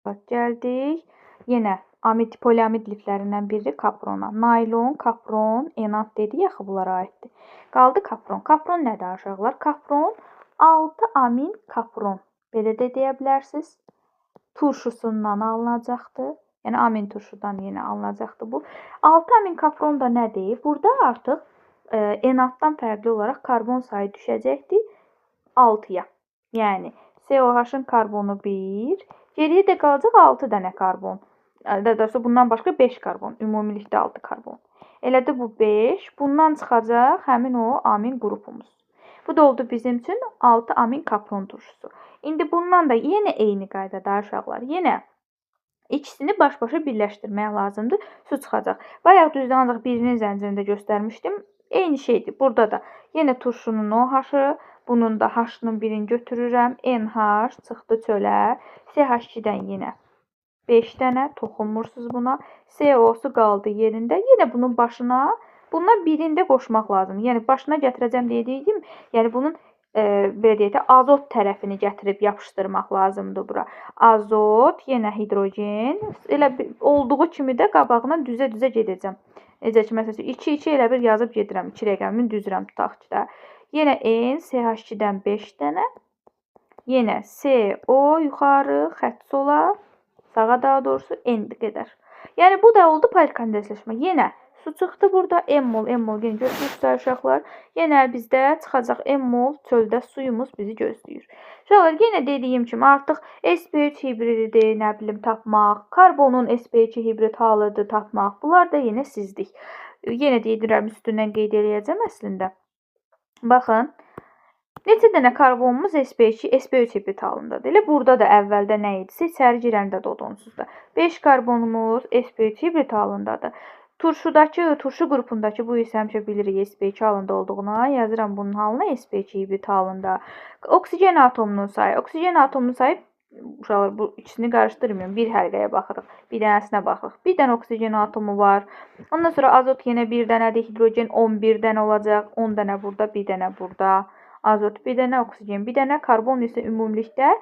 fosfat gəldik. Yenə amid, poliamid liflərindən biri kaprona. Naylon, kapron, enant dedik axı bunlara aiddir. Qaldı kapron. Kapron nədir uşaqlar? Kapron 6 amin kapron. Belə də deyə bilərsiniz. Turşusundan alınacaqdır. Yəni amin turşudan yenə alınacaqdır bu. 6 amin kapron da nədir? Burada artıq enantdan fərqli olaraq karbon sayı düşəcəkdir 6-ya. Yəni COH-ın karbonu 1, geriyə də qalacaq 6 dənə karbon. Daha doğrusu bundan başqa 5 karbon. Ümumilikdə 6 karbon. Elə də bu 5. Bundan çıxacaq həmin o amin qrupumuz. Bu da oldu bizim üçün 6 amin kapron turşusu. İndi bundan da yenə eyni qaydada uşaqlar. Yenə ikisini baş-başa birləşdirmək lazımdır. Su çıxacaq. Bayaq düzdür, ancaq birinin zəncirində göstərmişdim. Eyni şeydir. Burada da yenə turşunun OH-ı, bunun da H-nın birini götürürəm. NH çıxdı çölə. CH2-dən yenə 5 dənə toxunmursunuz buna. CO-su qaldı yerində. Yenə bunun başına bundan birini də qoşmaq lazımdır. Yəni başına gətirəcəm dediyim, yəni bunun belə deyək də azot tərəfini gətirib yapışdırmaq lazımdır bura. Azot, yenə hidrogen. Elə olduğu kimi də qabağına düzə-düzə gedəcəm. Necə ki, məsələn, 2-2 elə bir yazıb gedirəm. 2 rəqəmini düzürəm tutaq ki də. Yenə N, CH2-dən 5 dənə. Yenə CO yuxarı, xətt sola, sağa daha doğrusu N qədər. Yəni bu da oldu polikondensləşmə. Yenə su çıxdı burada. M-mol yenə götürürsünüz uşaqlar. Yenə bizdə çıxacaq M-mol çöldə suyumuz bizi gözləyir. Uşaqlar, yenə dediyim kimi artıq sp3 hibrididir, nə bilim tapmaq, karbonun sp2 hibrid halıdır tapmaq. Bunlar da yenə sizdik. Yenə deyirəm, üstündən qeyd eləyəcəm əslində. Baxın, neçə dənə karbonumuz sp3 hibrid halındadır. Elə burada da əvvəldə nə idisə, içəri girəndə də onsuz da. 5 karbonumuz sp3 hibrid halındadır. Turşu qrupundakı bu isə həmişə bilirik sp2 halında olduğuna, yazıram bunun halına sp2 hibrid halında. Oksigen atomunun sayı, uşaqlar bu ikisini qarışdırmayın. Bir həlqəyə baxırıq, bir dənəsinə baxırıq. Bir dənə oksigen atomu var. Ondan sonra azot yenə bir dənədir, hidrogen 11 dənə olacaq. 10 dənə burada, bir dənə burada. Azot bir dənə, oksigen bir dənə, karbon isə ümumilikdə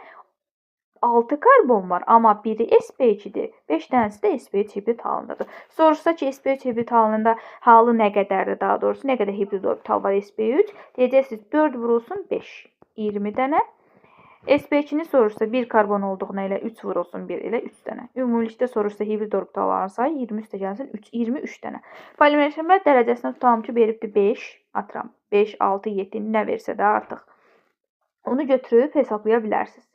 6 karbon var, amma biri sp2-dir. 5 dənəsi də sp3 hibrid halındadır. Soruşsa ki, sp3 hibrid halında halı nə qədərdir, daha doğrusu nə qədər hibrid orbital var sp3? Deyəcəksiniz 4 vurulsun 5, 20 dənə. sp2-ni soruşsa 1 karbon olduğuna elə 3 vurulsun 1 elə 3 dənə. Ümumilikdə soruşsa hibrid orbitalların sayı 20 üstə gəlsin 23 dənə. Polimerləşmə dərəcəsindən tutalım ki, veribdir 5, atıram 5, 6, 7 nə versə də artıq onu götürüb hesablaya bilərsiniz.